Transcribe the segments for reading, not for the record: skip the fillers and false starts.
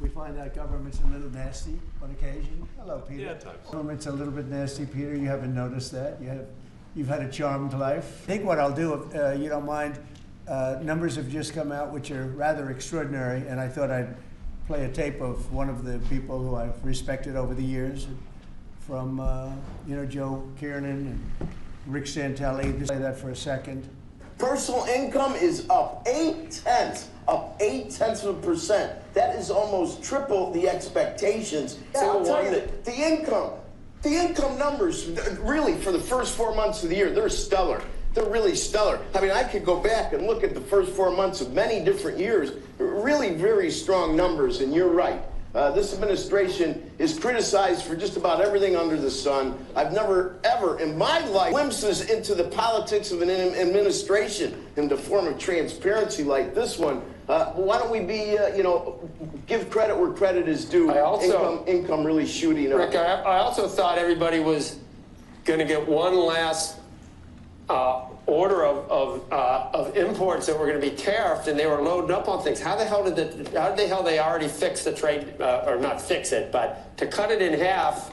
We find out government's a little nasty on occasion. Hello, Peter. Yeah, at times. Government's a little bit nasty, Peter. You haven't noticed that. You've had a charmed life. I think what I'll do, if you don't mind, numbers have just come out which are rather extraordinary, and I thought I'd play a tape of one of the people who I've respected over the years, from Joe Kiernan and Rick Santelli. Just play that for a second. Personal income is up 0.8%. That is almost triple the expectations. Yeah, I'll tell you that the income numbers, really, for the first 4 months of the year, they're stellar. They're really stellar. I mean, I could go back and look at the first 4 months of many different years. Really very strong numbers, and you're right. This administration is criticized for just about everything under the sun. I've never, ever in my life glimpses into the politics of an administration in the form of transparency like this one. Why don't we be, give credit where credit is due. Income really shooting up. Rick, I also thought everybody was going to get one last order of imports that were going to be tariffed, and they were loading up on things. How the hell they already fix the trade, or not fix it, but to cut it in half?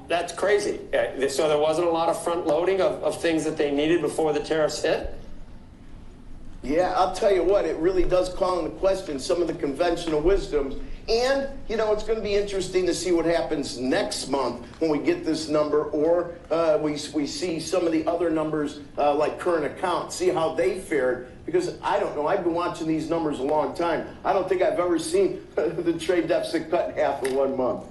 That's crazy. So there wasn't a lot of front loading of things that they needed before the tariffs hit. Yeah, I'll tell you what, it really does call into question some of the conventional wisdoms. And, it's going to be interesting to see what happens next month when we get this number, or we see some of the other numbers like current account, see how they fared. Because I don't know, I've been watching these numbers a long time. I don't think I've ever seen the trade deficit cut in half in 1 month.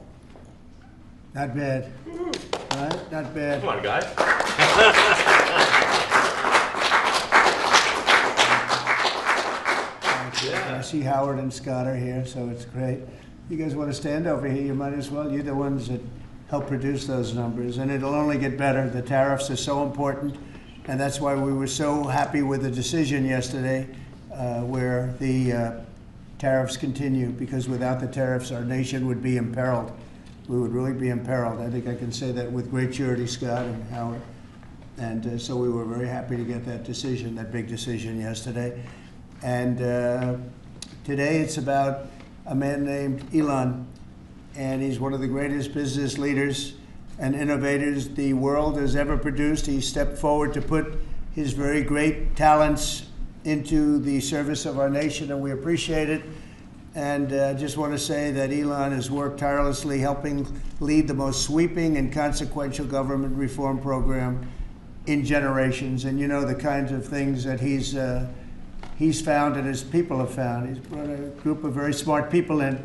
Not bad. Right? Not bad. Come on, guys. I see Howard and Scott are here, so it's great. You guys want to stand over here? You might as well. You're the ones that help produce those numbers, and it'll only get better. The tariffs are so important, and that's why we were so happy with the decision yesterday where the tariffs continue, because without the tariffs, our nation would be imperiled. We would really be imperiled. I think I can say that with great surety, Scott and Howard. And so we were very happy to get that decision, that big decision yesterday. And today it's about a man named Elon, and he's one of the greatest business leaders and innovators the world has ever produced. He stepped forward to put his very great talents into the service of our nation, and we appreciate it. And I just want to say that Elon has worked tirelessly helping lead the most sweeping and consequential government reform program in generations. And the kinds of things that he's found and his people have found. He's brought a group of very smart people in,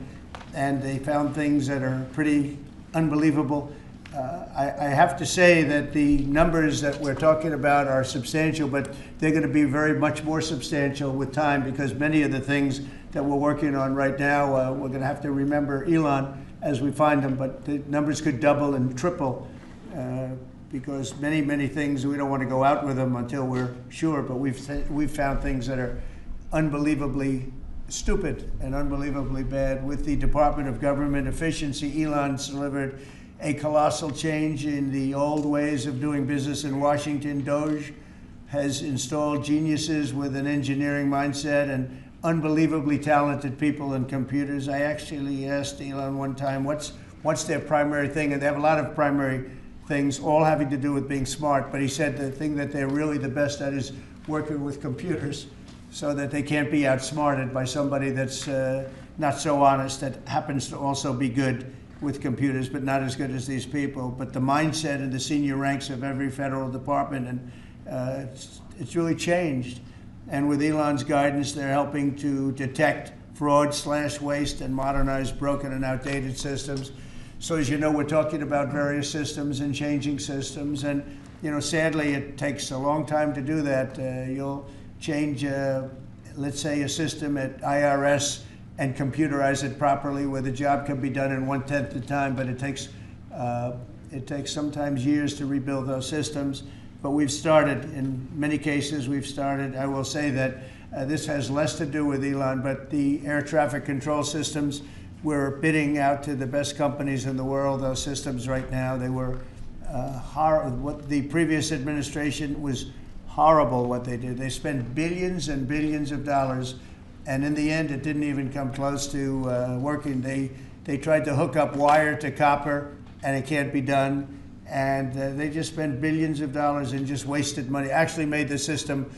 and they found things that are pretty unbelievable. I have to say that the numbers that we're talking about are substantial, but they're going to be very much more substantial with time, because many of the things that we're working on right now, we're going to have to remember Elon as we find them, but the numbers could double and triple. Because many things, we don't want to go out with them until we're sure, but we've found things that are unbelievably stupid and unbelievably bad. With the Department of Government Efficiency, Elon's delivered a colossal change in the old ways of doing business in Washington. DOGE has installed geniuses with an engineering mindset and unbelievably talented people in computers. I actually asked Elon one time, what's their primary thing? And they have a lot of primary things, all having to do with being smart. But he said the thing that they're really the best at is working with computers, so that they can't be outsmarted by somebody that's not so honest, that happens to also be good with computers, but not as good as these people. But the mindset in the senior ranks of every federal department, and it's really changed. And with Elon's guidance, they're helping to detect fraud, slash waste, and modernize broken and outdated systems. So as you know, we're talking about various systems and changing systems. And, sadly, it takes a long time to do that. You'll change, let's say, a system at IRS and computerize it properly, where the job can be done in 1/10 the time, but it takes sometimes years to rebuild those systems. But we've started, in many cases, I will say that this has less to do with Elon, but the air traffic control systems, we're bidding out to the best companies in the world, those systems right now. They were what the previous administration was horrible what they did. They spent billions and billions of dollars, And in the end, it didn't even come close to working. They tried to hook up wire to copper, and it can't be done. And they just spent billions of dollars and just wasted money. Actually made the system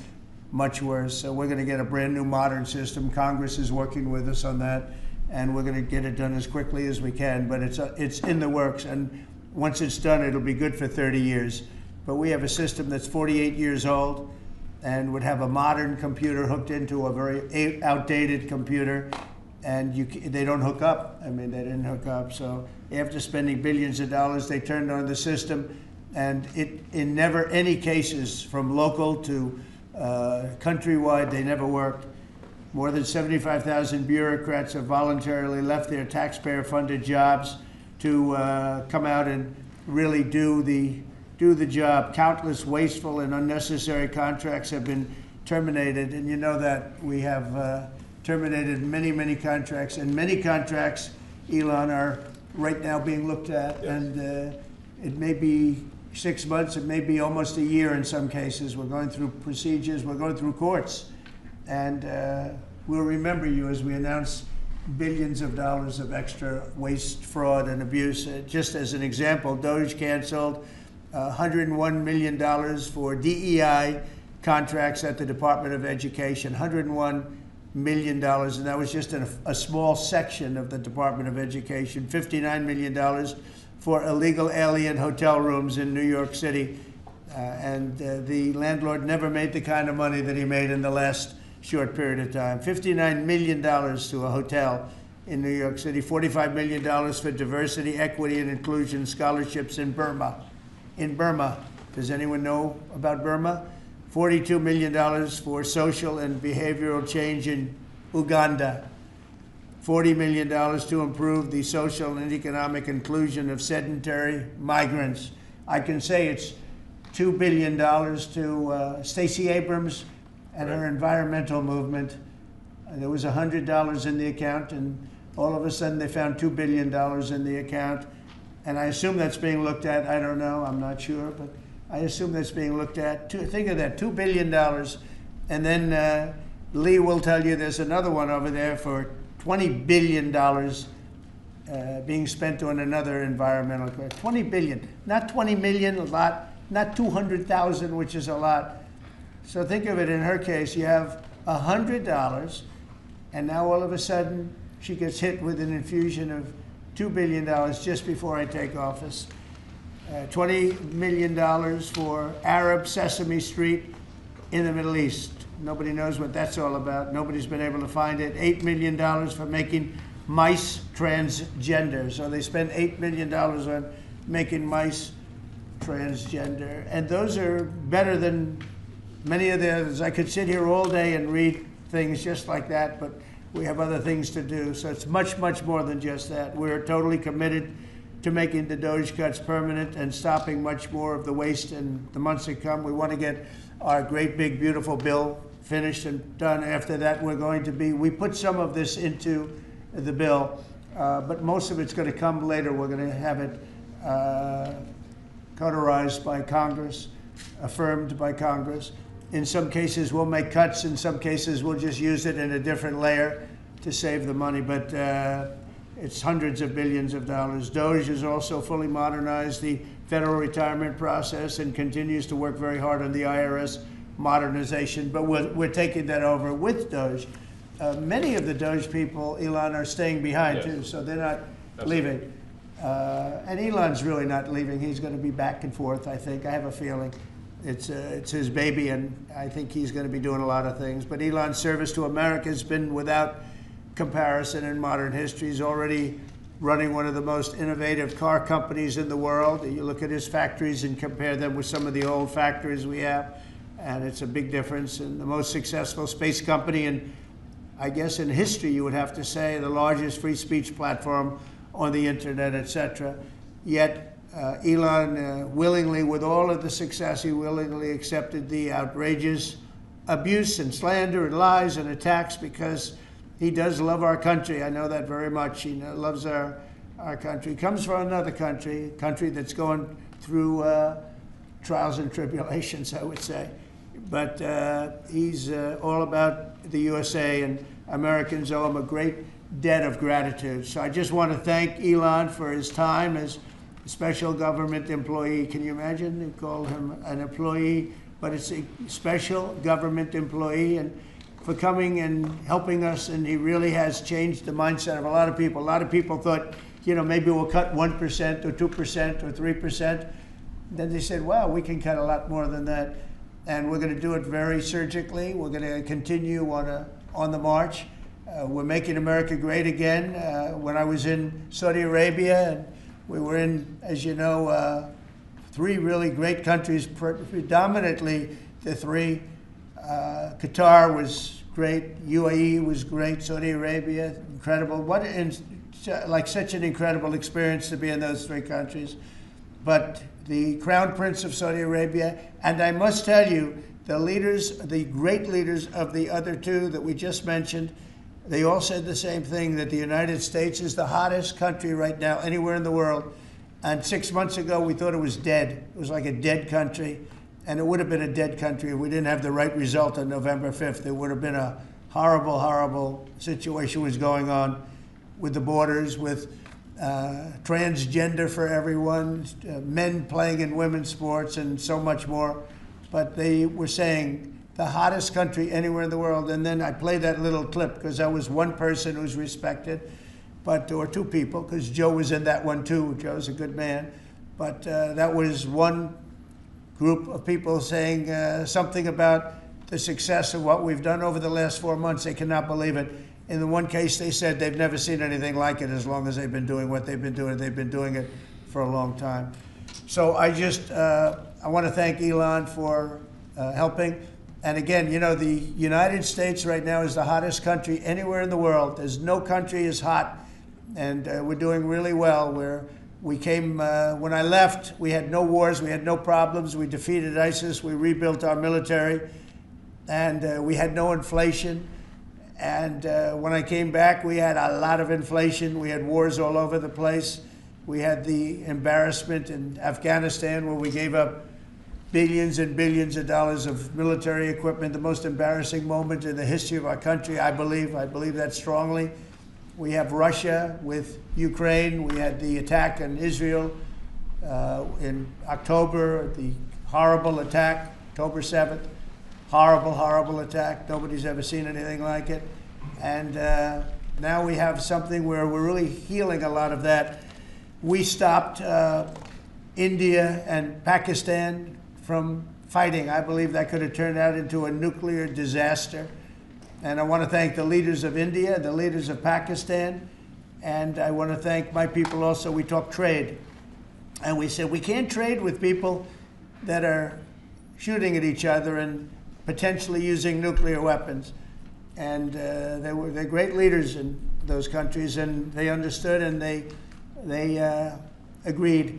much worse. So we're going to get a brand new modern system. Congress is working with us on that, and we're going to get it done as quickly as we can. But it's in the works, and once it's done, it'll be good for 30 years. But we have a system that's 48 years old and would have a modern computer hooked into a very outdated computer, and they don't hook up. I mean, they didn't hook up. So after spending billions of dollars, they turned on the system, and in never any cases, from local to countrywide, they never worked. More than 75,000 bureaucrats have voluntarily left their taxpayer-funded jobs to come out and really do the job. Countless wasteful and unnecessary contracts have been terminated, and you know that we have terminated many, many contracts, and many contracts, Elon, are right now being looked at, yes. And it may be 6 months, it may be almost a year in some cases. We're going through procedures, we're going through courts, and we'll remember you as we announce billions of dollars of extra waste, fraud, and abuse. Just as an example, DOGE canceled $101 million for DEI contracts at the Department of Education, $101 million, and that was just a small section of the Department of Education. $59 million for illegal alien hotel rooms in New York City, and the landlord never made the kind of money that he made in the last short period of time. $59 million to a hotel in New York City, $45 million for diversity, equity, and inclusion scholarships in Burma. In Burma, does anyone know about Burma? $42 million for social and behavioral change in Uganda. $40 million to improve the social and economic inclusion of sedentary migrants. I can say it's $2 billion to Stacey Abrams and her environmental movement. There was $100 in the account, and all of a sudden they found $2 billion in the account. And I assume that's being looked at. I don't know, I'm not sure, but I assume that's being looked at. Think of that, $2 billion. And then Lee will tell you there's another one over there for $20 billion being spent on another environmental cause. $20 billion, not 20 million, a lot, not 200,000, which is a lot. So think of it, in her case, you have $100, and now all of a sudden she gets hit with an infusion of $2 billion just before I take office. $20 million for Arab Sesame Street in the Middle East. Nobody knows what that's all about. Nobody's been able to find it. $8 million for making mice transgender. So they spent $8 million on making mice transgender. And those are better than many of the others. I could sit here all day and read things just like that, but we have other things to do. So it's much, much more than just that. We're totally committed to making the DOGE cuts permanent and stopping much more of the waste in the months to come. We want to get our great, big, beautiful bill finished and done. After that, we put some of this into the bill, but most of it's going to come later. We're going to have it cauterized by Congress, affirmed by Congress. In some cases, we'll make cuts. In some cases, we'll just use it in a different layer to save the money. But it's hundreds of billions of dollars. DOGE has also fully modernized the federal retirement process and continues to work very hard on the IRS modernization. But we're taking that over with DOGE. Many of the DOGE people, Elon, are staying behind, yes, too, so they're not leaving. And Elon's really not leaving. He's going to be back and forth, I think. I have a feeling. It's his baby, and I think he's going to be doing a lot of things. But Elon's service to America has been without comparison in modern history. He's already running one of the most innovative car companies in the world. You look at his factories and compare them with some of the old factories we have, and it's a big difference. And the most successful space company, and I guess in history you would have to say the largest free speech platform on the internet, etc. Yet Elon willingly, with all of the success, he willingly accepted the outrageous abuse and slander and lies and attacks because he does love our country. I know that very much. He loves our country. He comes from another country that's going through trials and tribulations, I would say. But he's all about the USA, and Americans owe him a great debt of gratitude. So I just want to thank Elon for his time as a special government employee. Can you imagine? They call him an employee, but it's a special government employee, and for coming and helping us. And he really has changed the mindset of a lot of people. A lot of people thought, you know, maybe we'll cut 1% or 2% or 3%. Then they said, wow, we can cut a lot more than that. And we're going to do it very surgically. We're going to continue on the march. We're making America great again. When I was in Saudi Arabia, and we were in, as you know, 3 really great countries, predominantly the 3. Qatar was great, UAE was great, Saudi Arabia, incredible. Like such an incredible experience to be in those 3 countries. But the Crown Prince of Saudi Arabia, and I must tell you, the leaders, the great leaders of the other 2 that we just mentioned, they all said the same thing, that the United States is the hottest country right now anywhere in the world. And 6 months ago, we thought it was dead. It was like a dead country. And it would have been a dead country if we didn't have the right result on November 5th. There would have been a horrible, horrible situation was going on with the borders, with transgender for everyone, men playing in women's sports, and so much more. But they were saying the hottest country anywhere in the world. And then I played that little clip because that was one person who's respected, or 2 people, because Joe was in that one too. Joe's a good man. But that was one group of people saying something about the success of what we've done over the last 4 months. They cannot believe it. In the one case, they said they've never seen anything like it as long as they've been doing what they've been doing. They've been doing it for a long time. So I want to thank Elon for helping. And again, you know, the United States right now is the hottest country anywhere in the world. There's no country as hot, and we're doing really well. We came, when I left, we had no wars, we had no problems. We defeated ISIS, we rebuilt our military, and we had no inflation. And when I came back, we had a lot of inflation. We had wars all over the place. We had the embarrassment in Afghanistan where we gave up billions and billions of dollars of military equipment, the most embarrassing moment in the history of our country, I believe. I believe that strongly. We have Russia with Ukraine. We had the attack on Israel in October, the horrible attack, October 7th. Horrible, horrible attack. Nobody's ever seen anything like it. And now we have something where we're really healing a lot of that. We stopped India and Pakistan from fighting. I believe that could have turned out into a nuclear disaster. And I want to thank the leaders of India, the leaders of Pakistan, and I want to thank my people also. We talked trade. And we said we can't trade with people that are shooting at each other and potentially using nuclear weapons. And they're great leaders in those countries, and they understood, and they agreed.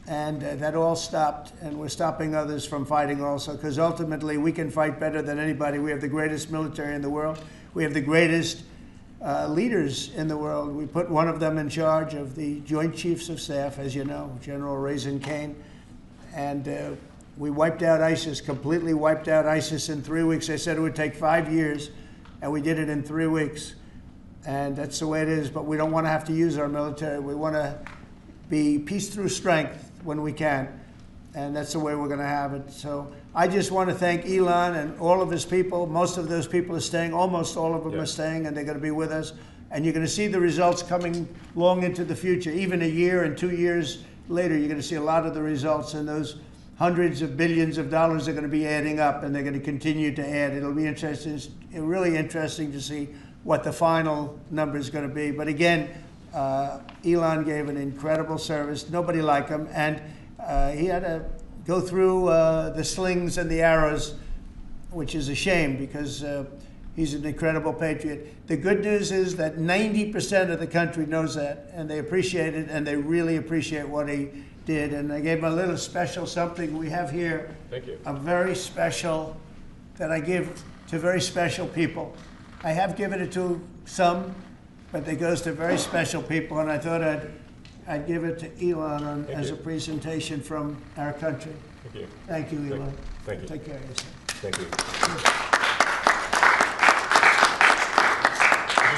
And that all stopped, and we're stopping others from fighting also, because ultimately we can fight better than anybody. We have the greatest military in the world. We have the greatest leaders in the world. We put one of them in charge of the Joint Chiefs of Staff, as you know, General Raisin Kane. And we wiped out ISIS, completely wiped out ISIS in 3 weeks. They said it would take 5 years, and we did it in 3 weeks. And that's the way it is, but we don't want to have to use our military. We want to be peace through strength when we can, and that's the way we're going to have it. So I just want to thank Elon and all of his people. Most of those people are staying, almost all of them are staying, and they're going to be with us. And you're going to see the results coming long into the future. Even a year and 2 years later, you're going to see a lot of the results, and those hundreds of billions of dollars are going to be adding up, and they're going to continue to add. It'll be interesting, really interesting to see what the final number is going to be. But again, Elon gave an incredible service. Nobody like him, and he had to go through the slings and the arrows, which is a shame because he's an incredible patriot. The good news is that 90% of the country knows that, and they appreciate it, and they really appreciate what he did. And I gave him a little special something we have here. Thank you. A very special that I give to very special people. I have given it to some, but it goes to very special people, and I thought I'd give it to Elon as a presentation from our country. Thank you. Thank you, Elon. Thank you. Take care of yourself. Thank you.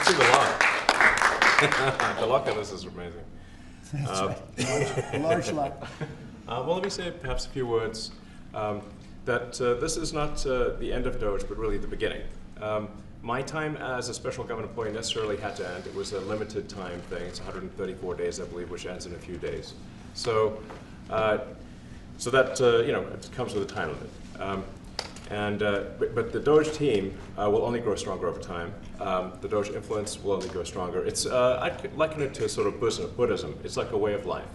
I've seen the lock. The lock on this is amazing. That's right. Large lot. Well, let me say perhaps a few words that this is not the end of DOGE, but really the beginning. My time as a special government employee necessarily had to end. It was a limited time thing. It's 134 days, I believe, which ends in a few days. So, so that it comes with a time limit. But the DOGE team will only grow stronger over time. The DOGE influence will only grow stronger. It's I'd liken it to sort of Buddhism. It's like a way of life.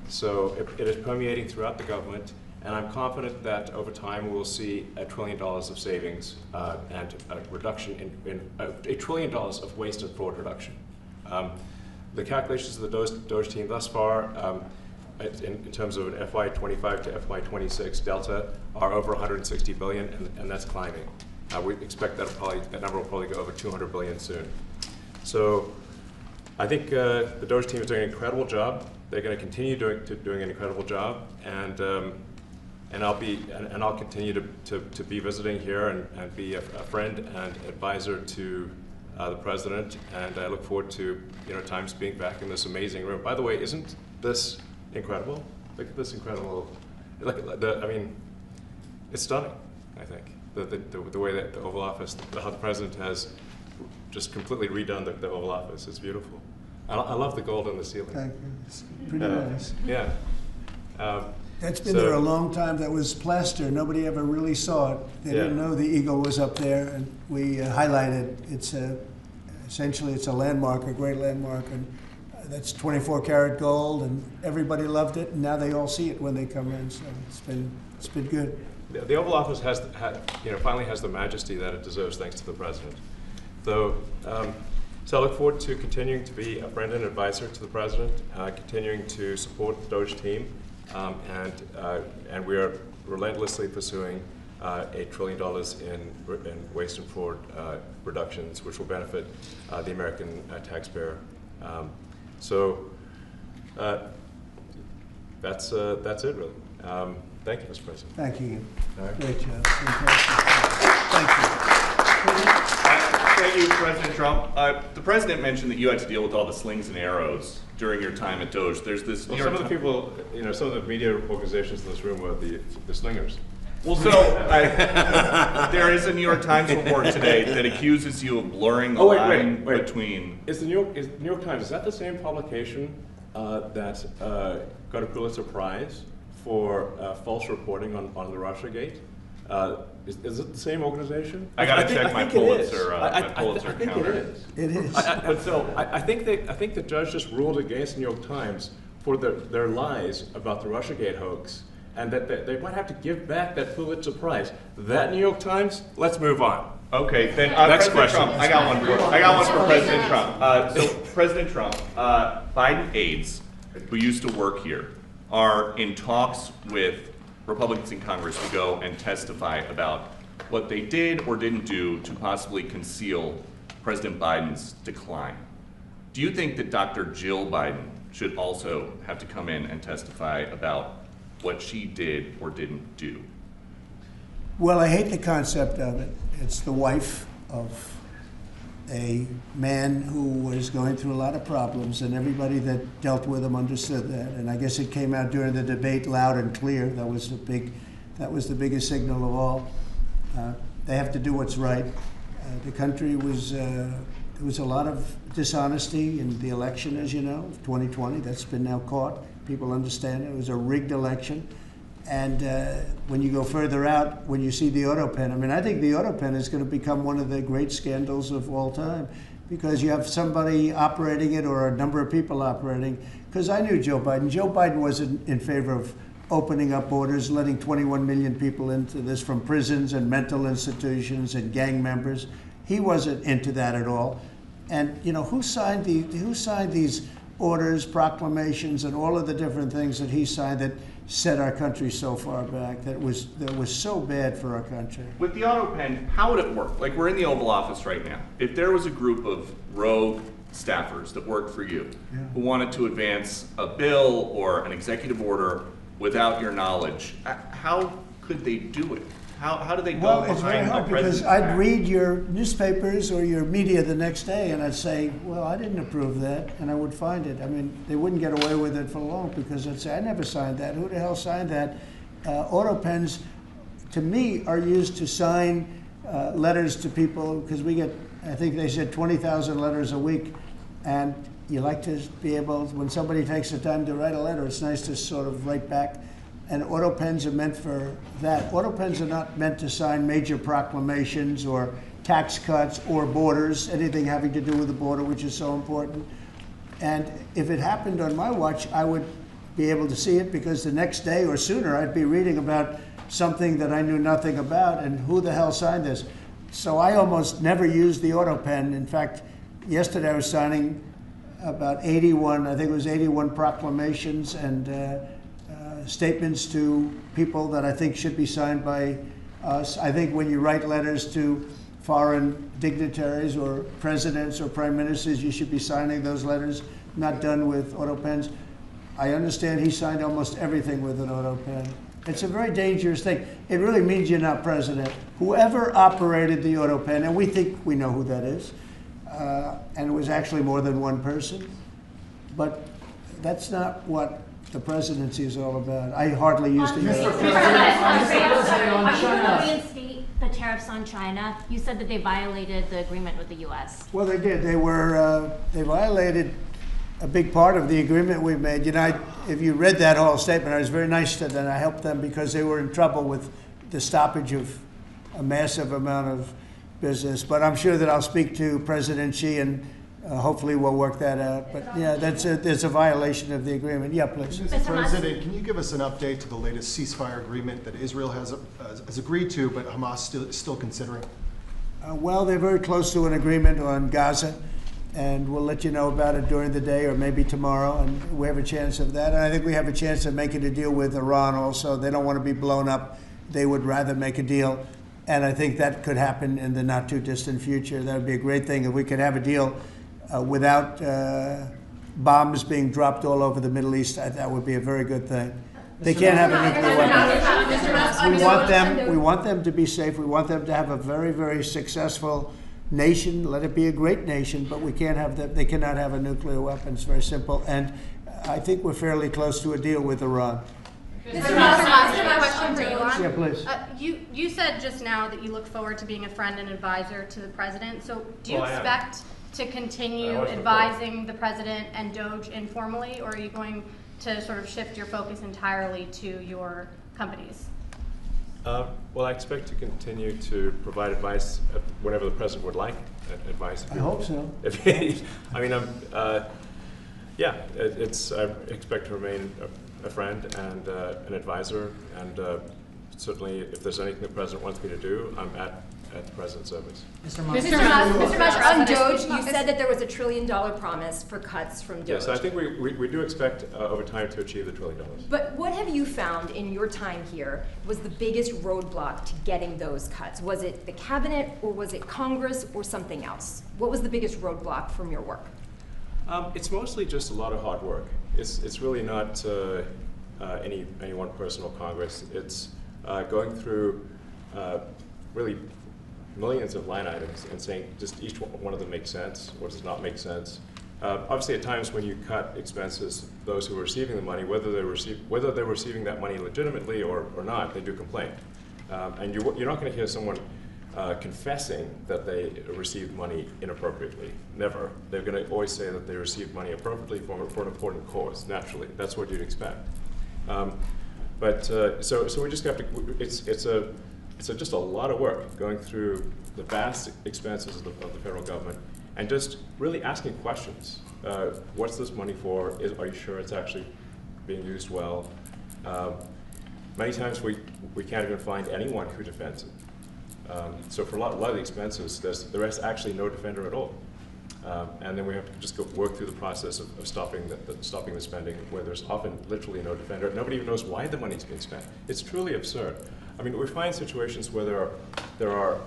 So it is permeating throughout the government. And I'm confident that over time we'll see $1 trillion of savings and a reduction in $1 trillion of waste and fraud reduction. The calculations of the DOGE team thus far, in terms of an FY25 to FY26 delta, are over 160 billion, and that's climbing. We expect that number will probably go over 200 billion soon. So I think the DOGE team is doing an incredible job. They're going to continue doing an incredible job, and I'll continue to be visiting here and be a friend and advisor to the president, and I look forward to times being back in this amazing room. By the way, isn't this incredible? Look at this incredible. I mean, it's stunning. I think the way that the Oval Office, how the president has just completely redone the Oval Office. It's beautiful. I love the gold on the ceiling. Thank you. It's pretty nice. Yeah. That's been there a long time. That was plaster. Nobody ever really saw it. They didn't know the eagle was up there, and we highlighted. It's essentially it's a landmark, a great landmark, and that's 24 karat gold, and everybody loved it. And now they all see it when they come in. So it's been good. The Oval Office finally has the majesty that it deserves, thanks to the president. So I look forward to continuing to be a friend and advisor to the president, continuing to support the DOGE team. And we are relentlessly pursuing $8 trillion in waste and fraud reductions, which will benefit the American taxpayer. That's it, really. Thank you, Mr. President. Thank you. Right. Great job. Thank you. Thank you, President Trump. The president mentioned that you had to deal with all the slings and arrows during your time at DOGE. There's this. Well, some of the people, some of the media organizations in this room were the slingers. Well, so there is a New York Times report today that accuses you of blurring the line between. Is the New York Times, is that the same publication that got a Pulitzer Prize for false reporting on the Russiagate? Is it the same organization? I got to check my Pulitzer It counter. is. It is. But so I think the judge just ruled against the New York Times for their lies about the Russiagate hoax, and that they might have to give back that Pulitzer Prize. That New York Times. Let's move on. Okay, then Next President question. Trump. I got one for President Trump. So President Trump, Biden aides who used to work here are in talks with Republicans in Congress to go and testify about what they did or didn't do to possibly conceal President Biden's decline. Do you think that Dr. Jill Biden should also have to come in and testify about what she did or didn't do? Well, I hate the concept of it. It's the wife of a man who was going through a lot of problems, and everybody that dealt with him understood that. And I guess it came out during the debate loud and clear. That was the biggest signal of all. They have to do what's right. The country was there was a lot of dishonesty in the election, as you know, of 2020. That's been now caught. People understand it. It was a rigged election. And when you go further out, when you see the auto pen, I mean, I think the auto pen is going to become one of the great scandals of all time, because you have somebody operating it or a number of people operating. Because I knew Joe Biden. Joe Biden wasn't in favor of opening up borders, letting 21 million people into this from prisons and mental institutions and gang members. He wasn't into that at all. And who signed these orders, proclamations, and all of the different things that he signed that set our country so far back, that was so bad for our country? With the auto pen, how would it work? Like, we're in the Oval Office right now. If there was a group of rogue staffers that worked for you who wanted to advance a bill or an executive order without your knowledge, how could they do it? How do they go Well, it's very behind the hard because president's I'd back? read your newspapers or your media the next day and I'd say, well, I didn't approve that, and I would find it. I mean, they wouldn't get away with it for long because I'd say, I never signed that. Who the hell signed that? Auto pens, to me, are used to sign letters to people because we get, I think they said 20,000 letters a week, and you like to be able, when somebody takes the time to write a letter, it's nice to sort of write back. And auto pens are meant for that. Auto pens are not meant to sign major proclamations or tax cuts or borders, anything having to do with the border, which is so important. And if it happened on my watch, I would be able to see it because the next day or sooner I'd be reading about something that I knew nothing about and who the hell signed this. So I almost never used the auto pen. In fact, yesterday I was signing about 81, I think it was 81 proclamations and statements to people that I think should be signed by us. I think when you write letters to foreign dignitaries or presidents or prime ministers, you should be signing those letters, not done with auto pens. I understand he signed almost everything with an auto pen. It's a very dangerous thing. It really means you're not president. Whoever operated the auto pen, and we think we know who that is, and it was actually more than one person, but that's not what the presidency is all about. I hardly used to use it. Reinstate the tariffs on China. You said that they violated the agreement with the U.S. Well, they did. They violated a big part of the agreement we made. You know, if you read that whole statement, I was very nice to them. I helped them because they were in trouble with the stoppage of a massive amount of business. But I'm sure that I'll speak to President Xi and hopefully we'll work that out. But yeah, there's a violation of the agreement. Yeah, please. Mr. President, can you give us an update to the latest ceasefire agreement that Israel has agreed to, but Hamas is still considering? Well, they're very close to an agreement on Gaza, and we'll let you know about it during the day or maybe tomorrow, and we have a chance of that. And I think we have a chance of making a deal with Iran also. They don't want to be blown up. They would rather make a deal, and I think that could happen in the not too distant future. That would be a great thing if we could have a deal without bombs being dropped all over the Middle East. That would be a very good thing. They can't have a nuclear weapon. We want them to be safe. We want them to have a very, very successful nation. Let it be a great nation, but we can't have that. They cannot have a nuclear weapon. It's very simple. And I think we're fairly close to a deal with Iran. Mr. Musk, my question for Elon. Yeah, please. You said just now that you look forward to being a friend and advisor to the president. So do you Well, I am. expect to continue advising the president and DOGE informally, or are you going to sort of shift your focus entirely to your companies? Well, I expect to continue to provide advice whenever the president would like advice. I hope so. I mean, yeah, I expect to remain a friend and an advisor, and certainly if there's anything the president wants me to do, I'm at the president's service. Mr. Musk, on DOGE, you said that there was $1 trillion promise for cuts from DOGE. Yes, I think we do expect over time to achieve the $1 trillion. But what have you found in your time here was the biggest roadblock to getting those cuts? Was it the cabinet, or was it Congress, or something else? What was the biggest roadblock from your work? It's mostly just a lot of hard work. It's really not any one person or Congress. It's going through really millions of line items and saying just each one of them makes sense, or does not make sense. Obviously, at times when you cut expenses, those who are receiving the money, whether they're receiving that money legitimately or not, they do complain. And you're not going to hear someone confessing that they received money inappropriately. Never. They're going to always say that they received money appropriately for an important cause. Naturally, that's what you'd expect. So we just have to. It's just a lot of work going through the vast expenses of the federal government and just really asking questions. What's this money for? Are you sure it's actually being used well? Many times we can't even find anyone who defends it. So for a lot of the expenses, there is actually no defender at all. And then we have to just work through the process of stopping the spending, where there's often literally no defender. Nobody even knows why the money's being spent. It's truly absurd. I mean, we find situations where there are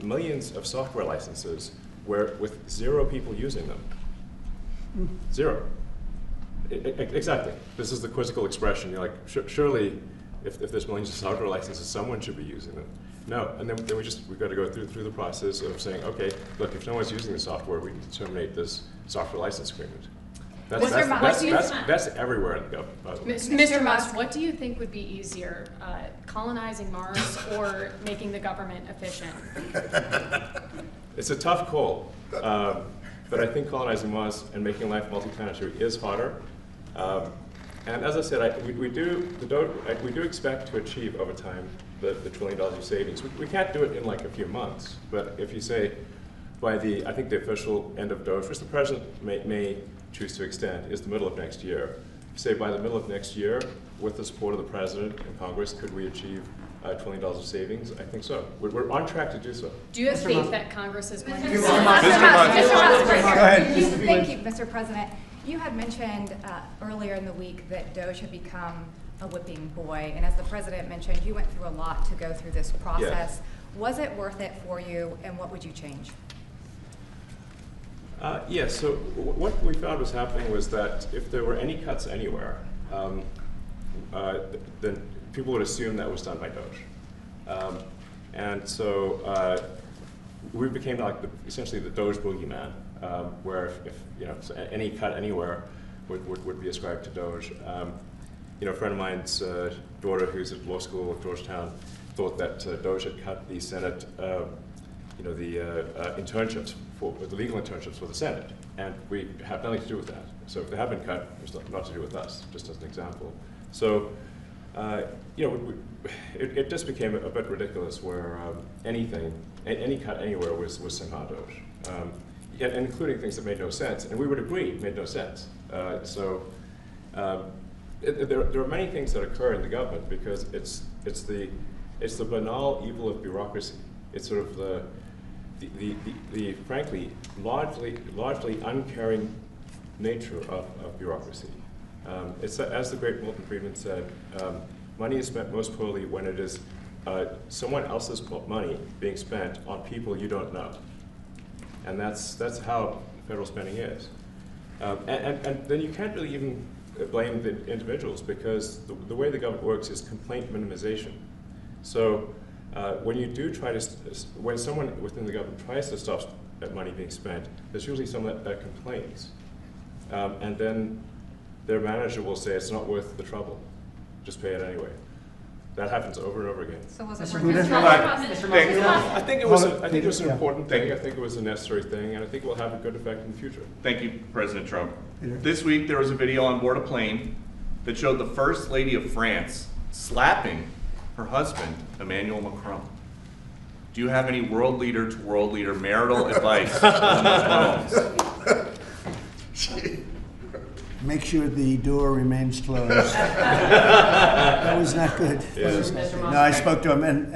millions of software licenses with 0 people using them. 0. Exactly. This is the quizzical expression. You're like, surely, if there's millions of software licenses, someone should be using them. No, and then we've got to go through the process of saying, okay, look, if no one's using the software, we need to terminate this software license agreement. That's everywhere in the government, by the way. Mr. Musk, what do you think would be easier, colonizing Mars or making the government efficient? It's a tough call, but I think colonizing Mars and making life multi-planetary is harder. And as I said, we do expect to achieve over time the $1 trillion of savings. We can't do it in like a few months, but if you say by I think the official end of DOGE, which the president may choose to extend, is the middle of next year. If you say by the middle of next year, with the support of the president and Congress, could we achieve $1 trillion of savings? I think so. We're on track to do so. Do you have faith that Congress is going to? Mr. Musk. Thank you, Mr. President. You had mentioned earlier in the week that DOGE had become a whipping boy, and as the president mentioned, you went through a lot to go through this process. Yes. Was it worth it for you, and what would you change? Yes, so what we found was happening was that if there were any cuts anywhere, then people would assume that was done by DOGE. And so we became like essentially the DOGE boogeyman, where if any cut anywhere would be ascribed to DOGE. A friend of mine's daughter, who's at law school at Georgetown, thought that DOGE had cut the Senate, internships the legal internships for the Senate, and we have nothing to do with that. So if they have been cut, it's not to do with us. Just as an example. So it just became a bit ridiculous where any cut anywhere was somehow DOGE, and including things that made no sense, and we would agree made no sense. There are many things that occur in the government because it's the banal evil of bureaucracy. It's sort of the frankly largely uncaring nature of bureaucracy. It's as the great Milton Friedman said, money is spent most poorly when it is someone else's money being spent on people you don't know, and that's how federal spending is. And then you can't really even blame the individuals because the way the government works is complaint minimization. So when you do try to, when someone within the government tries to stop that money being spent, there's usually someone that complains. And then their manager will say it's not worth the trouble, just pay it anyway. That happens over and over again. So was it I think it was an important thing. I think it was a necessary thing, and I think it will have a good effect in the future. Thank you, President Trump. This week there was a video on board a plane that showed the First Lady of France slapping her husband, Emmanuel Macron. Do you have any world leader to world leader marital advice on Make sure the door remains closed. That was not good. Yeah. No, I spoke to him, and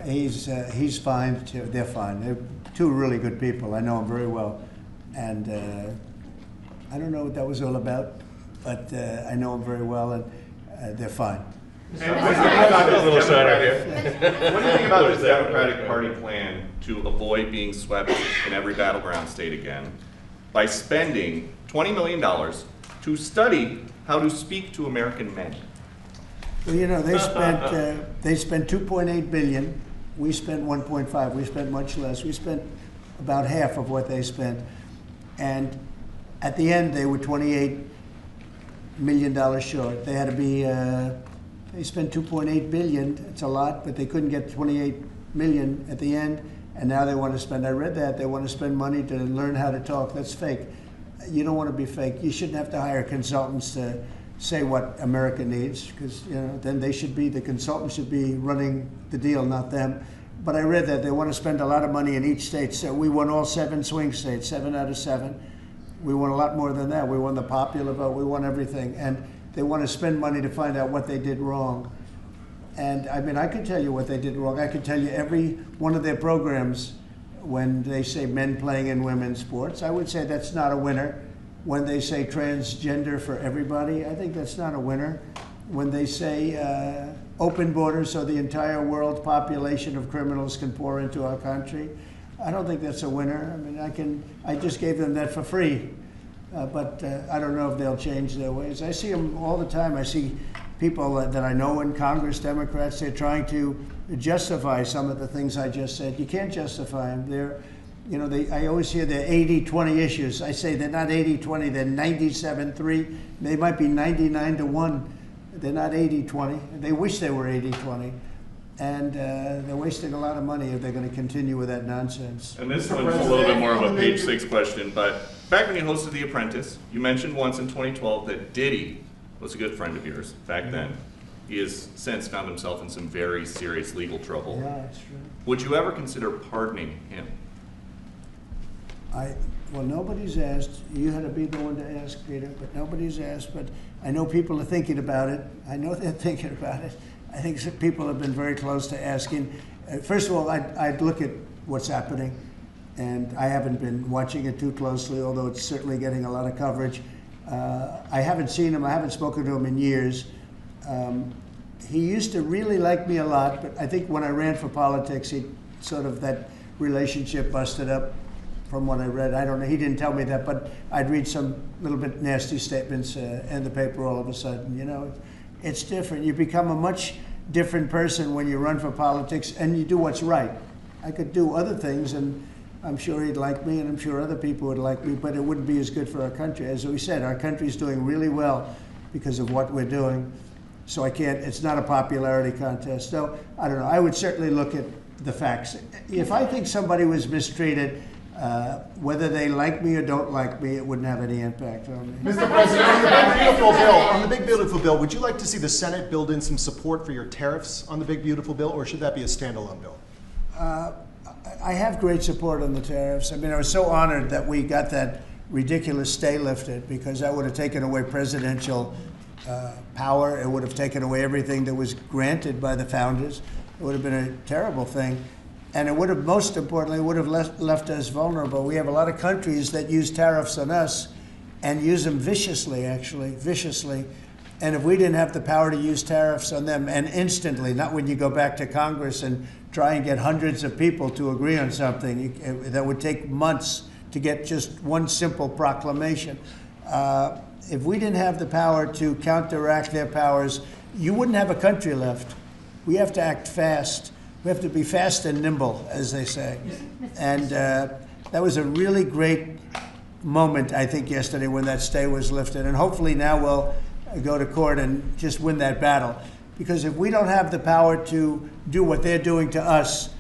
he's fine too. They're fine. They're two really good people. I know them very well, and I don't know what that was all about, but I know them very well, and they're fine. What do you think about this Democratic Party plan to avoid being swept in every battleground state again by spending $20 million to study how to speak to American men? Well, you know, they spent 2.8 billion. We spent 1.5. We spent much less. We spent about half of what they spent, and at the end they were $28 million short. They had to be. They spent 2.8 billion. It's a lot, but they couldn't get 28 million at the end, and now they want to spend. I read that they want to spend money to learn how to talk. That's fake. You don't want to be fake. You shouldn't have to hire consultants to say what America needs, because then the consultants should be running the deal, not them. But I read that they want to spend a lot of money in each state. So we won all 7 swing states, 7 out of 7. We won a lot more than that. We won the popular vote. We won everything, and they want to spend money to find out what they did wrong. And I mean, I could tell you what they did wrong. I could tell you every one of their programs. When they say men playing in women's sports, I would say that's not a winner. When they say transgender for everybody, I think that's not a winner. When they say open borders so the entire world population of criminals can pour into our country, I don't think that's a winner. I mean, I just gave them that for free, but I don't know if they'll change their ways. I see them all the time. I see people that I know in Congress, Democrats, they're trying to justify some of the things I just said. You can't justify them. They're, you know, I always hear they're 80-20 issues. I say they're not 80-20, they're 97-3. They might be 99-1. They're not 80-20. They wish they were 80-20. And they're wasting a lot of money if they're going to continue with that nonsense. And this one's a little bit more of a page 6 question, but back when you hosted The Apprentice, you mentioned once in 2012 that Diddy was a good friend of yours back then. He has since found himself in some very serious legal trouble. Yeah, that's true. Would you ever consider pardoning him? Well, nobody's asked. You had to be the one to ask, Peter, but nobody's asked. But I know people are thinking about it. I know they're thinking about it. I think some people have been very close to asking. First of all, I'd look at what's happening, and I haven't been watching it too closely, although it's certainly getting a lot of coverage. I haven't seen him. I haven't spoken to him in years. He used to really like me a lot, but I think when I ran for politics, he sort of, that relationship busted up from what I read. I don't know. He didn't tell me that, but I'd read some little bit nasty statements in the paper all of a sudden. You know, it's different. You become a much different person when you run for politics and you do what's right. I could do other things, and I'm sure he'd like me, and I'm sure other people would like me, but it wouldn't be as good for our country. As we said, our country's doing really well because of what we're doing. So I can't, it's not a popularity contest. So, I don't know, I would certainly look at the facts. If I think somebody was mistreated, whether they like me or don't like me, it wouldn't have any impact on me. Mr. President, on the big beautiful bill, would you like to see the Senate build in some support for your tariffs on the big beautiful bill, or should that be a standalone bill? I have great support on the tariffs. I mean, I was so honored that we got that ridiculous stay lifted, because that would have taken away presidential power. It would have taken away everything that was granted by the founders. It would have been a terrible thing. And it would have, most importantly, would have left us vulnerable. We have a lot of countries that use tariffs on us and use them viciously, actually, viciously. And if we didn't have the power to use tariffs on them, and instantly, not when you go back to Congress and try and get hundreds of people to agree on something, that would take months to get just one simple proclamation. If we didn't have the power to counteract their powers, you wouldn't have a country left. We have to act fast. We have to be fast and nimble, as they say. And that was a really great moment, I think, yesterday when that stay was lifted. And hopefully now we'll go to court and just win that battle. Because if we don't have the power to do what they're doing to us,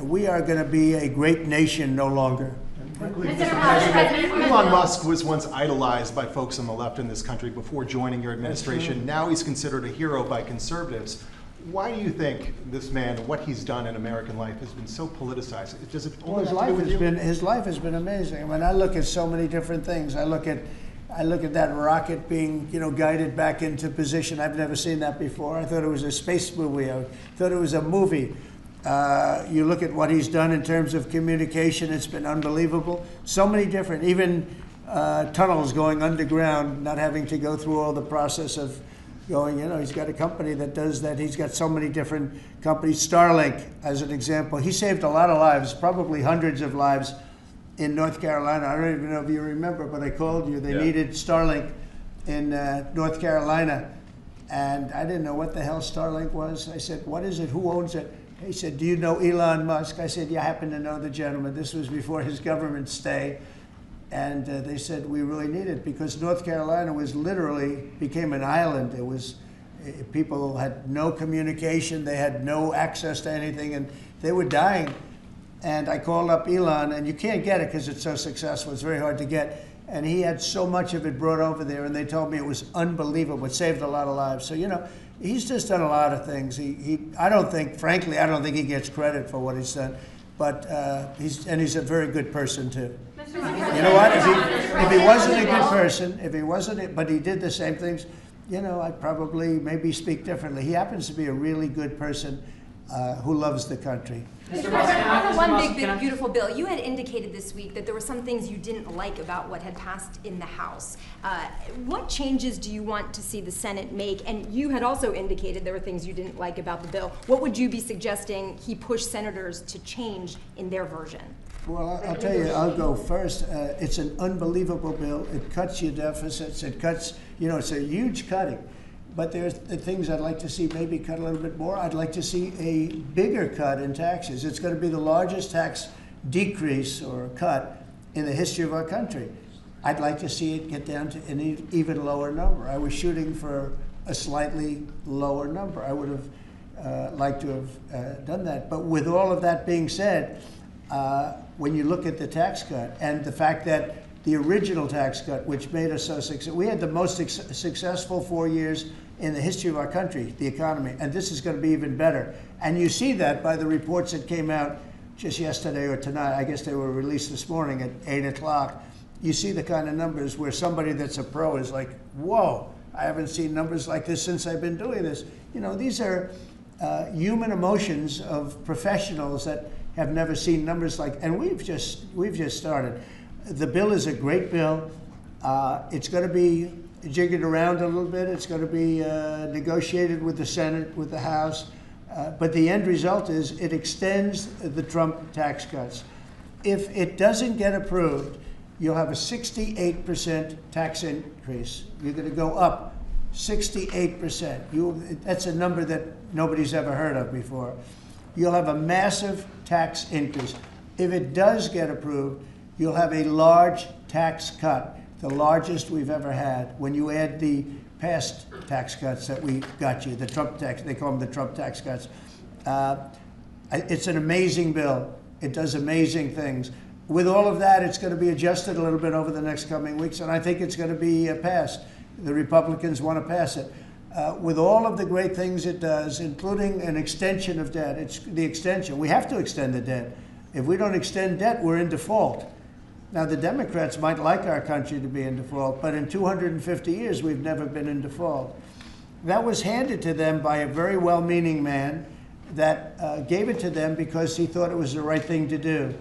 we are going to be a great nation no longer. Elon Musk was once idolized by folks on the left in this country before joining your administration. Now he's considered a hero by conservatives. Why do you think this man, what he's done in American life, has been so politicized? Does it only have to do with you? His life has been amazing. I mean, I look at so many different things. I look at that rocket being, you know, guided back into position. I've never seen that before. I thought it was a space movie. I thought it was a movie. You look at what he's done in terms of communication, it's been unbelievable. So many different, even tunnels going underground, not having to go through all the process of going, you know, he's got a company that does that. He's got so many different companies. Starlink, as an example, he saved a lot of lives, probably hundreds of lives in North Carolina. I don't even know if you remember, but I called you. They needed Starlink in North Carolina. And I didn't know what the hell Starlink was. I said, what is it? Who owns it? He said, do you know Elon Musk? I said, yeah, I happen to know the gentleman. This was before his government stay. And they said, we really need it, because North Carolina was literally became an island. It was, people had no communication. They had no access to anything, and they were dying. And I called up Elon, and you can't get it because it's so successful. It's very hard to get. And he had so much of it brought over there, and they told me it was unbelievable. It saved a lot of lives. So, you know, he's just done a lot of things. I don't think, frankly, I don't think he gets credit for what he's done. But he's a very good person, too. You know what? If he wasn't a good person, but he did the same things, you know, I'd probably maybe speak differently. He happens to be a really good person who loves the country. Mr. President, on the one big, beautiful bill, you had indicated this week that there were some things you didn't like about what had passed in the House. What changes do you want to see the Senate make? And you had also indicated there were things you didn't like about the bill. What would you be suggesting he push senators to change in their version? Well, I'll tell you, I'll go first. It's an unbelievable bill. It cuts your deficits. It cuts, you know, it's a huge cutting. but there's the things I'd like to see maybe cut a little bit more. I'd like to see a bigger cut in taxes. It's going to be the largest tax decrease or cut in the history of our country. I'd like to see it get down to an even lower number. I was shooting for a slightly lower number. I would have liked to have done that. But with all of that being said, when you look at the tax cut and the fact that the original tax cut, which made us so successful, we had the most successful 4 years in the history of our country, the economy, and this is going to be even better. And you see that by the reports that came out just yesterday or tonight. I guess they were released this morning at 8 o'clock. You see the kind of numbers where somebody that's a pro is like, whoa, I haven't seen numbers like this since I've been doing this. You know, these are human emotions of professionals that have never seen numbers like, and we've just started. The bill is a great bill. It's going to be jiggered around a little bit. It's going to be negotiated with the Senate, with the House. But the end result is it extends the Trump tax cuts. If it doesn't get approved, you'll have a 68% tax increase. You're going to go up 68%. That's a number that nobody's ever heard of before. You'll have a massive tax increase. If it does get approved, you'll have a large tax cut, the largest we've ever had. When you add the past tax cuts that we got you, the Trump tax, they call them the Trump tax cuts. It's an amazing bill. It does amazing things. With all of that, it's going to be adjusted a little bit over the next coming weeks, and I think it's going to be passed. The Republicans want to pass it. With all of the great things it does, including an extension of debt, it's the extension. We have to extend the debt. If we don't extend debt, we're in default. Now, the Democrats might like our country to be in default, but in 250 years, we've never been in default. That was handed to them by a very well-meaning man that gave it to them because he thought it was the right thing to do.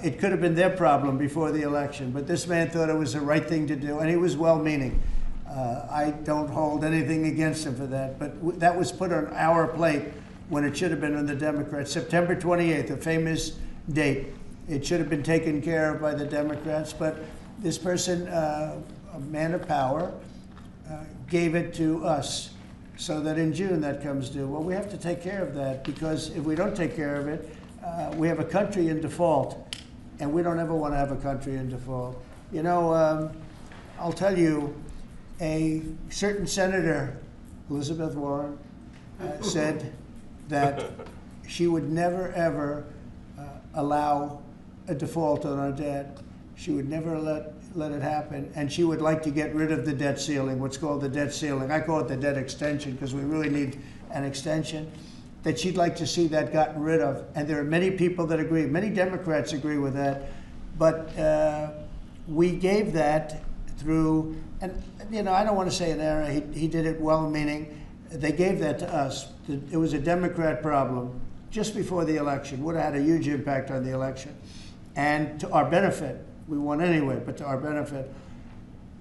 It could have been their problem before the election, but this man thought it was the right thing to do, and he was well-meaning. I don't hold anything against him for that, but that was put on our plate when it should have been on the Democrats. September 28th, a famous date. It should have been taken care of by the Democrats, but this person, a man of power, gave it to us so that in June that comes due. Well, we have to take care of that because if we don't take care of it, we have a country in default, and we don't ever want to have a country in default. You know, I'll tell you, a certain senator, Elizabeth Warren, said that she would never, ever allow a default on our debt. She would never let it happen, and she would like to get rid of the debt ceiling, what's called the debt ceiling. I call it the debt extension because we really need an extension, that she'd like to see that gotten rid of. And there are many people that agree. Many Democrats agree with that. But we gave that through, and you know, I don't want to say an error. He did it well-meaning. They gave that to us. It was a Democrat problem just before the election. Would have had a huge impact on the election. And to our benefit, we won anyway, but to our benefit.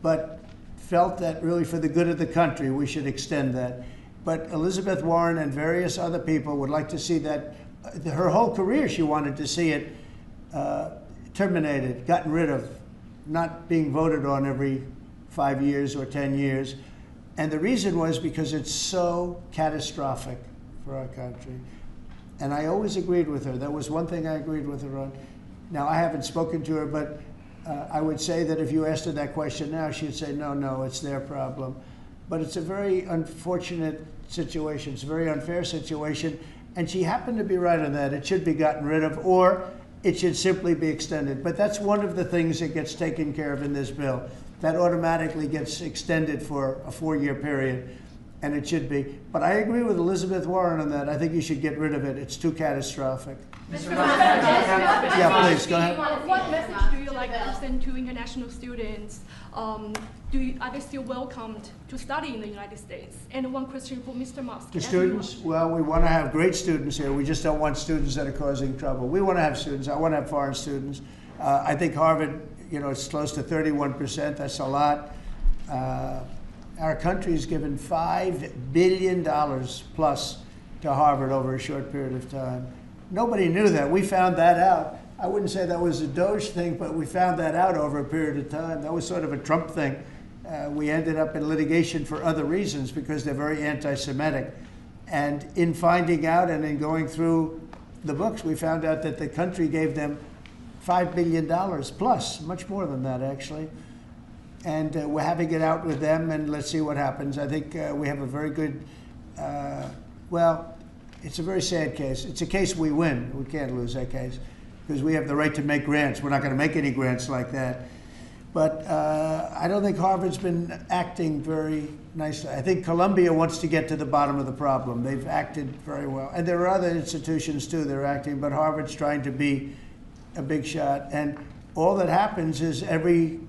But felt that really for the good of the country, we should extend that. But Elizabeth Warren and various other people would like to see that, her whole career she wanted to see it terminated, gotten rid of, not being voted on every 5 years or 10 years. And the reason was because it's so catastrophic for our country. And I always agreed with her. That was one thing I agreed with her on. Now, I haven't spoken to her, but I would say that if you asked her that question now, she'd say, no, it's their problem. But it's a very unfortunate situation. It's a very unfair situation. And she happened to be right on that. It should be gotten rid of, or it should simply be extended. But that's one of the things that gets taken care of in this bill. That automatically gets extended for a 4-year period, and it should be. But I agree with Elizabeth Warren on that. I think you should get rid of it. It's too catastrophic. Yeah, please, go ahead. What message do you like to send to international students? Are they still welcomed to study in the United States? And one question for Mr. Musk. To students? Well, we want to have great students here. We just don't want students that are causing trouble. We want to have students. I want to have foreign students. I think Harvard, you know, it's close to 31%. That's a lot. Our country's given $5 billion plus to Harvard over a short period of time. Nobody knew that. We found that out. I wouldn't say that was a DOGE thing, but we found that out over a period of time. That was sort of a Trump thing. we ended up in litigation for other reasons because they're very anti-Semitic. And in finding out and in going through the books, we found out that the country gave them $5 billion plus, much more than that actually. And we're having it out with them, and let's see what happens. I think we have a very good, well, it's a very sad case. It's a case we win. We can't lose that case because we have the right to make grants. We're not going to make any grants like that. But I don't think Harvard's been acting very nicely. I think Columbia wants to get to the bottom of the problem. They've acted very well. And there are other institutions, too, that are acting, but Harvard's trying to be a big shot. And all that happens is every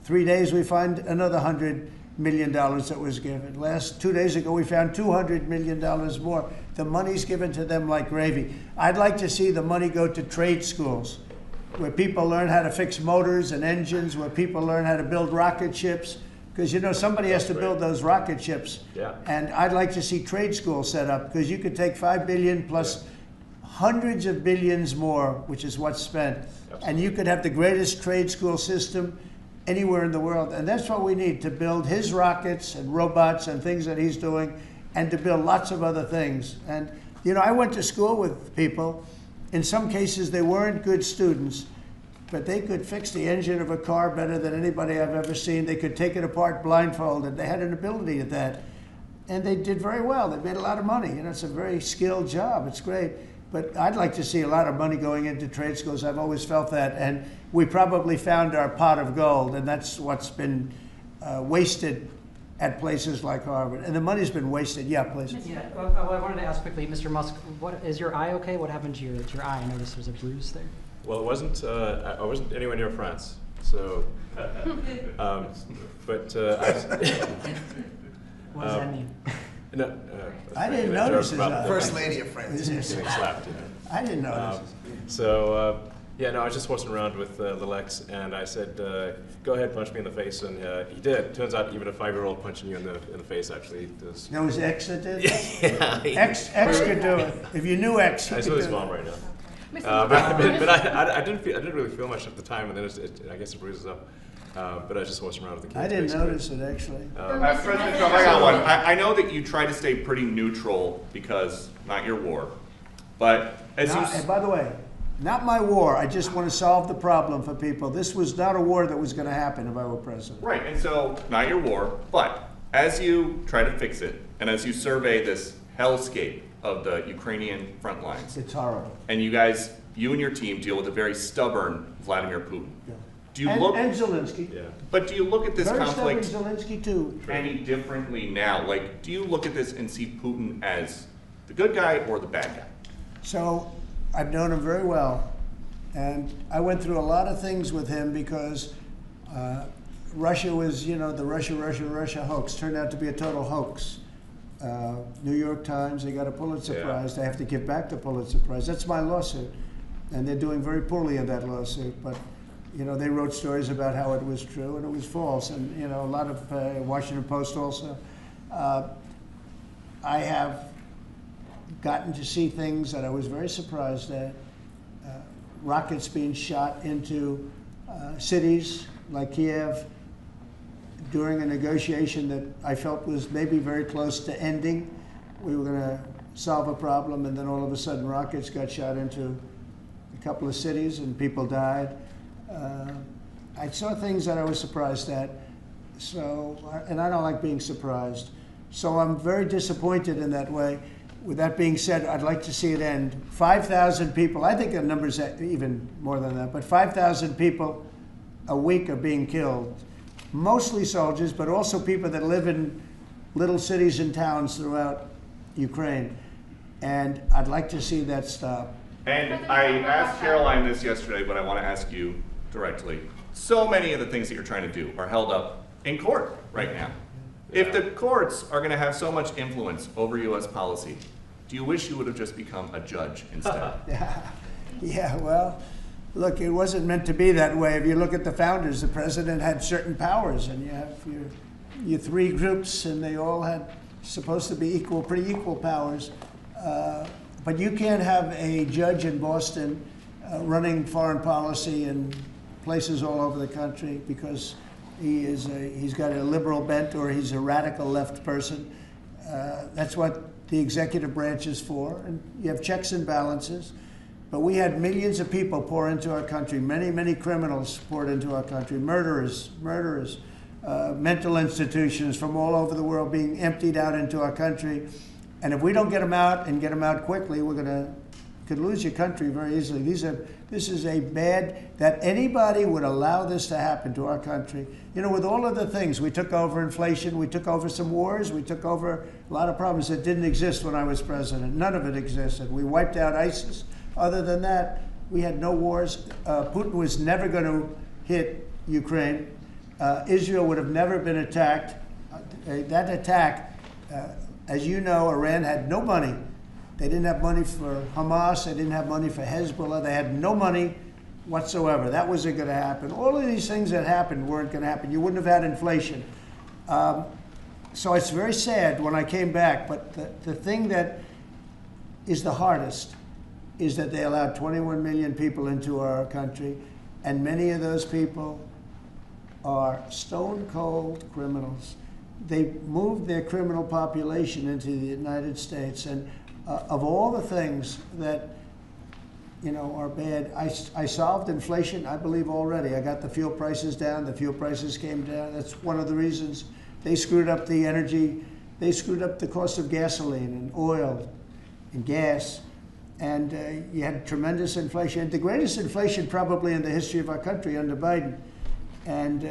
3 days we find another $100 million that was given. 2 days ago, we found $200 million more. The money's given to them like gravy. I'd like to see the money go to trade schools, where people learn how to fix motors and engines, where people learn how to build rocket ships, because you know somebody has to build those rocket ships. Yeah. And I'd like to see trade schools set up, because you could take $5 billion plus hundreds of billions more, which is what's spent, and you could have the greatest trade school system anywhere in the world. And that's what we need to build his rockets and robots and things that he's doing, and to build lots of other things. And you know, I went to school with people. In some cases, they weren't good students, but they could fix the engine of a car better than anybody I've ever seen. They could take it apart blindfolded. They had an ability at that. And they did very well. They made a lot of money. You know, it's a very skilled job. It's great. But I'd like to see a lot of money going into trade schools. I've always felt that. And we probably found our pot of gold, and that's what's been wasted at places like Harvard. And the money's been wasted. Yeah, please. Yeah, well, I wanted to ask quickly, Mr. Musk, is your eye okay? What happened to your eye? I noticed there's a bruise there. Well, it wasn't. I wasn't anywhere near France, so. But what does that mean? No, I didn't notice his eye. First lady of France. Getting slapped, you know. I didn't notice. Yeah, no, I was just horsing around with Lil X, and I said, "Go ahead, punch me in the face," and he did. Turns out, even a 5-year-old punching you in the face actually does. That was X that did? Yeah. X could do it. If you knew X, he I could saw do his it. mom right now. But I didn't really feel much at the time, and then I guess it bruises up. But I was just horsing around with the kids. I didn't basically. notice it actually. President Trump, I got one. I know that you try to stay pretty neutral because not your war, but as And by the way, not my war. I just want to solve the problem for people. This was not a war that was going to happen if I were president. Right, and so not your war, but as you try to fix it, and as you survey this hellscape of the Ukrainian front lines, it's horrible. And you guys, you and your team deal with a very stubborn Vladimir Putin. Yeah. Do you look? And Zelensky. Yeah. But do you look at this Very conflict stubborn Zelensky too. any differently now? Like, do you look at this and see Putin as the good guy or the bad guy? So I've known him very well, and I went through a lot of things with him because Russia was, you know, the Russia hoax turned out to be a total hoax. New York Times, they got a Pulitzer Prize. They have to give back the Pulitzer Prize. That's my lawsuit, and they're doing very poorly in that lawsuit. But you know, they wrote stories about how it was true and it was false, and you know, a lot of Washington Post also. I have gotten to see things that I was very surprised at. Rockets being shot into cities like Kiev during a negotiation that I felt was maybe very close to ending. We were going to solve a problem, and then all of a sudden rockets got shot into a couple of cities and people died. I saw things that I was surprised at, and I don't like being surprised. So I'm very disappointed in that way. With that being said, I'd like to see it end. 5,000 people, I think the number's even more than that, but 5,000 people a week are being killed. Mostly soldiers, but also people that live in little cities and towns throughout Ukraine. And I'd like to see that stop. And I asked Caroline this yesterday, but I want to ask you directly. So many of the things that you're trying to do are held up in court right now. If the courts are going to have so much influence over U.S. policy, do you wish you would have just become a judge instead? Yeah, well, look, it wasn't meant to be that way. If you look at the founders, the president had certain powers, and you have your three groups, and they all had supposed to be pretty equal powers. But you can't have a judge in Boston running foreign policy in places all over the country, because He's got a liberal bent, or he's a radical left person. That's what the executive branch is for. And you have checks and balances. But we had millions of people pour into our country. Many, many criminals poured into our country. Murderers, mental institutions from all over the world being emptied out into our country. And if we don't get them out and get them out quickly, could lose your country very easily. This is a bad, that anybody would allow this to happen to our country. You know, with all of the things, we took over inflation, we took over some wars, we took over a lot of problems that didn't exist when I was president. None of it existed. We wiped out ISIS. Other than that, we had no wars. Putin was never going to hit Ukraine. Israel would have never been attacked. That attack, as you know, Iran had no money. They didn't have money for Hamas. They didn't have money for Hezbollah. They had no money whatsoever. That wasn't going to happen. All of these things that happened weren't going to happen. You wouldn't have had inflation. So it's very sad when I came back. But the thing that is the hardest is that they allowed 21 million people into our country, and many of those people are stone cold criminals. They moved their criminal population into the United States, and of all the things that, you know, are bad, I solved inflation, I believe, already. I got the fuel prices down. The fuel prices came down. That's one of the reasons. They screwed up the energy. They screwed up the cost of gasoline and oil and gas. And you had tremendous inflation, the greatest inflation probably in the history of our country under Biden. And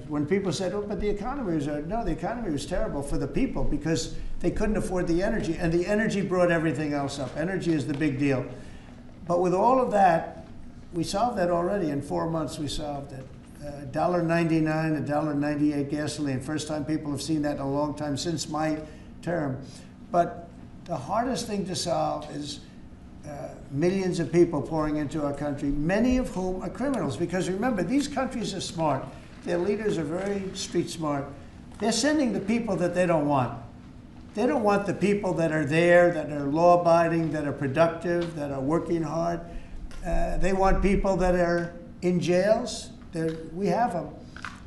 when people said, oh, but the economy was, no, the economy was terrible for the people because they couldn't afford the energy. And the energy brought everything else up. Energy is the big deal. But with all of that, we solved that already. In 4 months, we solved it. $1.99, $1.98 gasoline. First time people have seen that in a long time since my term. But the hardest thing to solve is millions of people pouring into our country, many of whom are criminals. Because remember, these countries are smart. Their leaders are very street smart. They're sending the people that they don't want. They don't want the people that are there, that are law-abiding, that are productive, that are working hard. They want people that are in jails. We have them.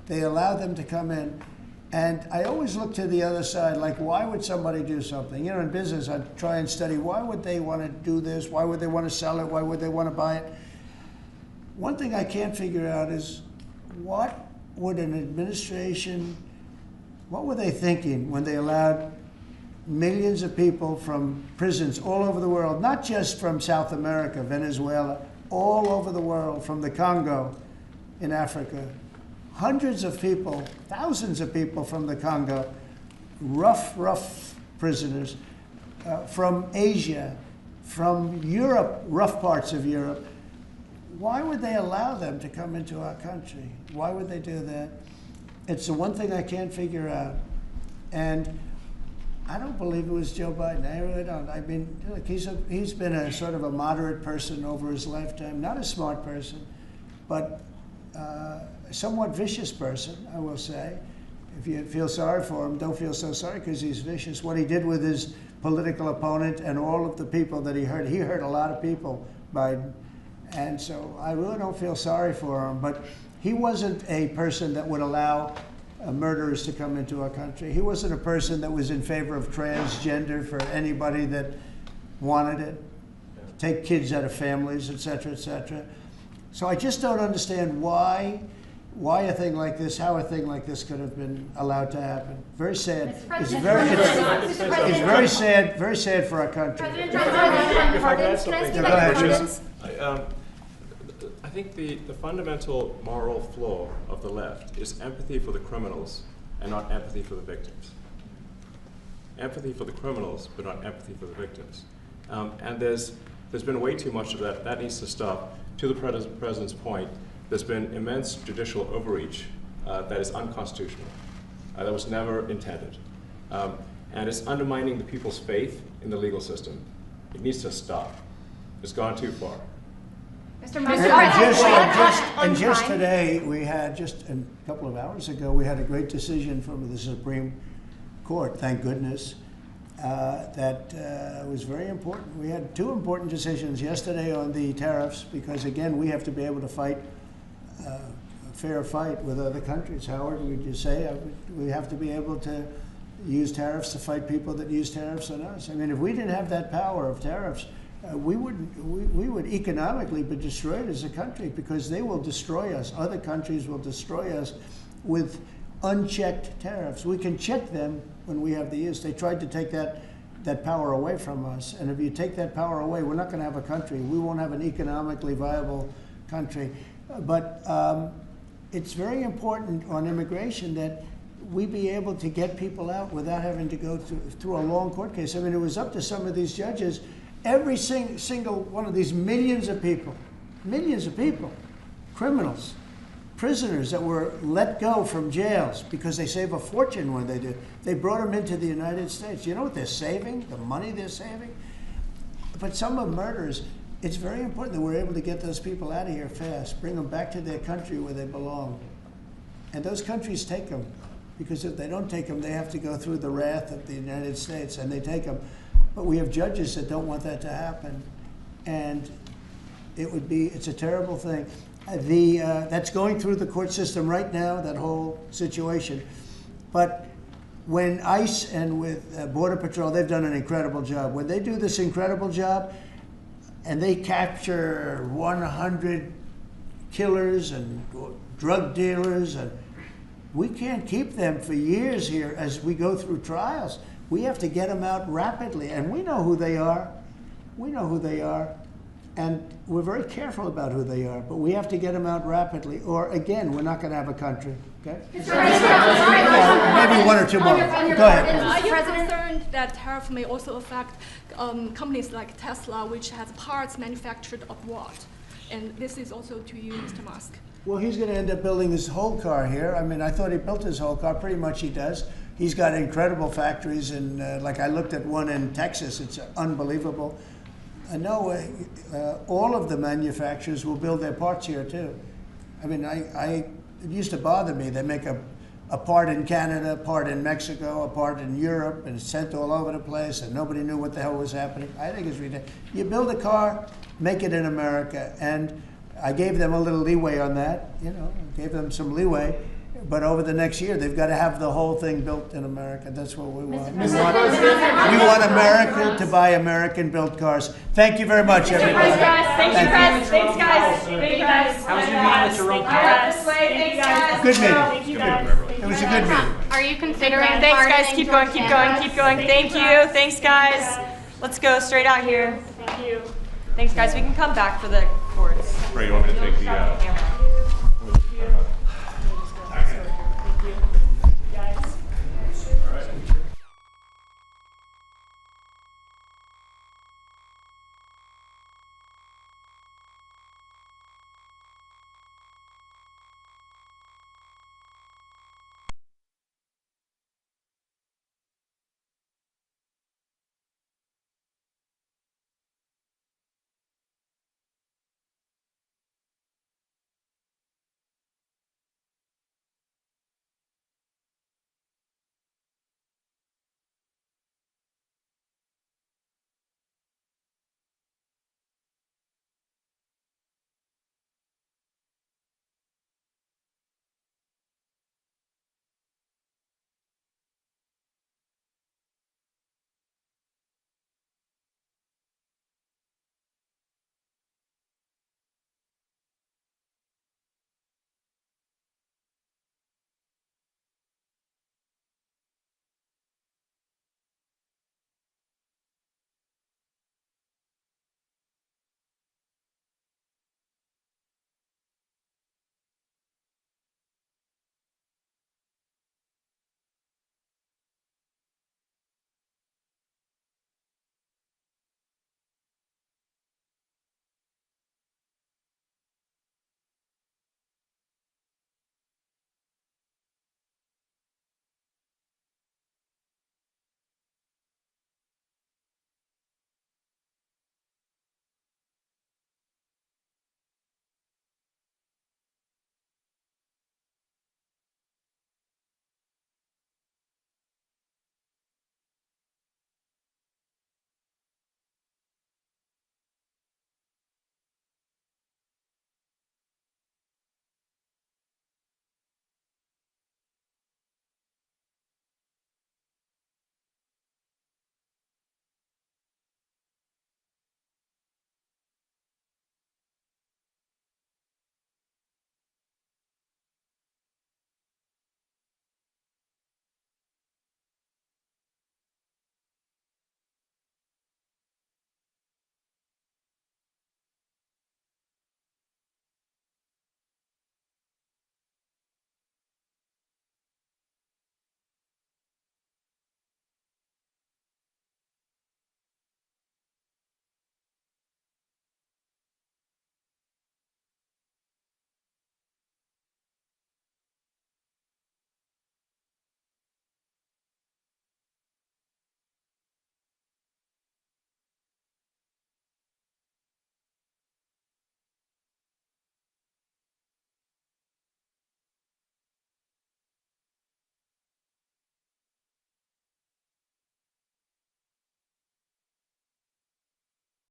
They allow them to come in. And I always look to the other side, like, why would somebody do something? You know, in business, I try and study, why would they want to do this? Why would they want to sell it? Why would they want to buy it? One thing I can't figure out is, what would an administration, what were they thinking when they allowed millions of people from prisons all over the world, not just from South America, Venezuela, all over the world, from the Congo in Africa, hundreds of people, thousands of people from the Congo, rough prisoners, from Asia, from Europe, rough parts of Europe. Why would they allow them to come into our country? Why would they do that? It's the one thing I can't figure out. And I don't believe it was Joe Biden. I really don't. I mean, look, he's been a sort of a moderate person over his lifetime, not a smart person, but a somewhat vicious person, I will say. If you feel sorry for him, don't feel so sorry because he's vicious. What he did with his political opponent and all of the people that he hurt a lot of people, Biden. And so I really don't feel sorry for him, but he wasn't a person that would allow murderers to come into our country. He wasn't a person that was in favor of transgender for anybody that wanted it, take kids out of families, et cetera, et cetera. So I just don't understand why a thing like this, how a thing like this could have been allowed to happen. Very sad. It's very sad for our country. If I could add something. I think the fundamental moral flaw of the left is empathy for the criminals and not empathy for the victims. Empathy for the criminals, but not empathy for the victims. And there's been way too much of that. That needs to stop. To the president's point, there's been immense judicial overreach that is unconstitutional. That was never intended. And it's undermining the people's faith in the legal system. It needs to stop. It's gone too far. Mr. And just today, we had, just a couple of hours ago, we had a great decision from the Supreme Court, thank goodness, that was very important. We had two important decisions yesterday on the tariffs because, again, we have to be able to fight fair fight with other countries. Howard, would you say we have to be able to use tariffs to fight people that use tariffs on us? I mean, if we didn't have that power of tariffs, we would economically be destroyed as a country, because they will destroy us. Other countries will destroy us with unchecked tariffs. We can check them when we have the use. They tried to take that power away from us, and if you take that power away, we're not going to have a country. We won't have an economically viable country. But it's very important on immigration that we be able to get people out without having to go through a long court case. I mean, it was up to some of these judges. Every single one of these millions of people, criminals, prisoners that were let go from jails because they save a fortune when they do. They brought them into the United States. You know what they're saving? The money they're saving? But some of murderers, it's very important that we're able to get those people out of here fast, bring them back to their country where they belong. And those countries take them, because if they don't take them, they have to go through the wrath of the United States, and they take them. But we have judges that don't want that to happen. And it's a terrible thing. That's going through the court system right now, that whole situation. But when ICE and with Border Patrol, they've done an incredible job. When they do this incredible job and they capture 100 killers and drug dealers, and we can't keep them for years here as we go through trials. We have to get them out rapidly, and we know who they are. We know who they are, and we're very careful about who they are, but we have to get them out rapidly, or again, we're not going to have a country, okay? Maybe one or two more. Go ahead. Are you concerned that tariff may also affect companies like Tesla, which has parts manufactured abroad? And this is also to you, Mr. Musk. Well, he's going to end up building his whole car here. I mean, I thought he built his whole car. Pretty much he does. He's got incredible factories, and like I looked at one in Texas. It's unbelievable. I know all of the manufacturers will build their parts here too. I mean, it used to bother me. They make a part in Canada, a part in Mexico, a part in Europe, and it's sent all over the place, and nobody knew what the hell was happening. I think it's ridiculous. You build a car, make it in America, and I gave them a little leeway on that, gave them some leeway. But over the next year, they've got to have the whole thing built in America. That's what we want. We want America to buy American-built cars. Thank you very much, everybody. Thank you, Press. Thanks, guys. Thank you, guys. How was your meeting with Jerome Powell? Thanks, guys. Good meeting. Thank you, guys. It was a good meeting. Are you considering Thanks, guys. Keep going, keep going, keep going. Thank you. Thanks, guys. Let's go straight out here. Thank you. Thanks, guys. We can come back for the chords. Ray, you want me to take the...